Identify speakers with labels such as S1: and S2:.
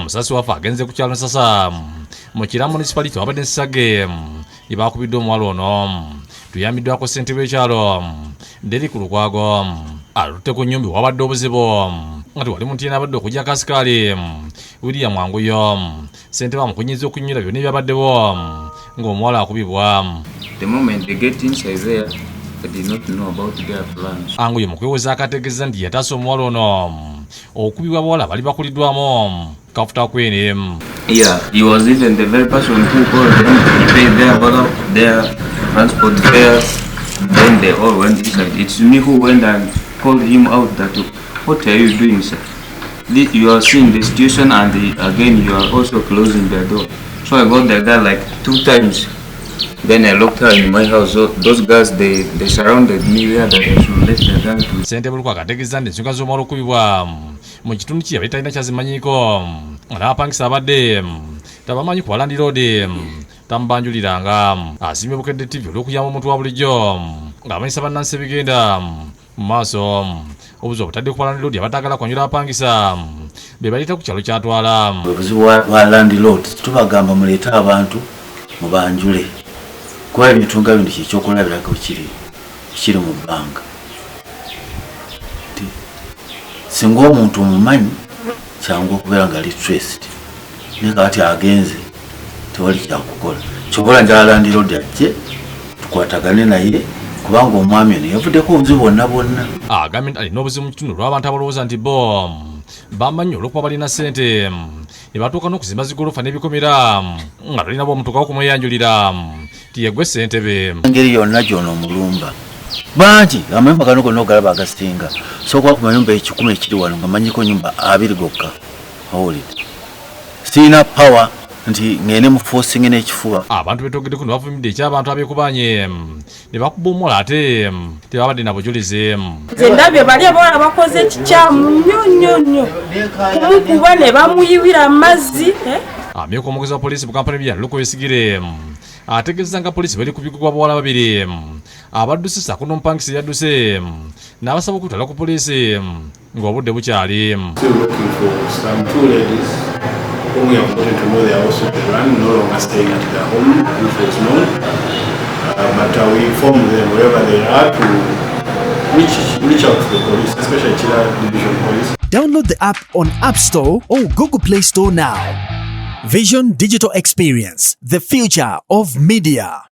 S1: omusasi wafe agenze ku kyalo Nsasa mu Kira municipality wabadde Nsage ibakubidde omuwala ono. Tuyambiddwako ssentebe w'ekyalo Deri ku Lukwago alutte ku nnyumba wabadde obuzibu nga tewali muntu yenna abadde okujja kasikaali. William Mwanguyo ssentebe amukunyizza okunnyira byonna ebyabaddewo ng'omuwala akubibwa.
S2: The moment they get inside there, I did not know about their plans.
S1: Anguyo mukweweza akategeeza nti yataasa omuwala ono okubibwa bawala bali bakuliddwamu kafuta kwene.
S2: Yeah, he was even the very person who called them to pay their transport fares. Then they all went inside. It's me who went and called him out that, what are you doing, sir? You are seeing the situation and again you are also closing the door. So I got the guy like 2 times. Then I locked her in my house. So those guys, they surrounded me where that I should let the guy to.
S1: Sente bulukwa akategeeza nti ensonga z'omwala okubibwa mu kitundu kye yabadde talina kyazimanyiiko n'abapangisa abadde tabamanyi ku Walandi Road tamubanjuliranga. Asiimye Bukedde TV olw'okuyamba omuntu wa bulijjo ng'amanyisa bannansi ebigenda mu maaso. Obuzibu obutadde ku Walandi Road abatagala kwanyula abapangisa be bayita ku kyalo kyatwala.
S3: Obuzibu wa Walandi Road tubagamba muleete abantu mubanjule kuba ebitunga bino kyekyokulabirako kiri mu bbanga. Singa omuntu omumanyi kyangu okubeera nga ali traced naye kati agenze tewali kyakukola. Kyokola nti Walandi Road ajje tukwatagane naye kubanga omwami ono yavuddeko obuzibu bwonna.
S1: Agambye nti alina obuzibu mu kitundu olw'abantu abalowooza nti bo bamanyi olw'okuba balina ssente ne batuuka n'okuzimba zigolofa n'ebikomera nga talina bw'omutuukawo kumweyanjulira ti yegwe ssentebe.
S3: Engeri yonna gy'ono omulumba bangi amayumba gano gonna ogalaba agasinga sookuba ku mayumba 10 ekiri wano nga manyiko nyumba 2 gokka. Owulidde sirina power nti ngende mu forcing n'ekifuba.
S1: Abantu betogeddeku ne bavumidde eky'abantu abeekubaanye ne bakuba omuwala ate tebabadde na bujulizi.
S4: Nze ndabye bali abawala bakoze ekikyamu nnyo kumukuba ne bamuyibira amazzi.
S1: Amyuka omwogezi wa poliisi mu Kampala Eby'omuwala Luko Besigire ategeeza nga poliisi bali ku bikugu abawala babiri abadduse ssaako n'omupangisa yadduse n'abasaba okutwala ku poliisi ng'obudde bukyali.
S5: Whom we have gotten to know they are also the run, no longer staying at their home, which was known. But we inform them wherever they are to reach out to the police, especially Chila Division Police.
S6: Download the app on App Store or Google Play Store now. Vision Digital Experience, the future of media.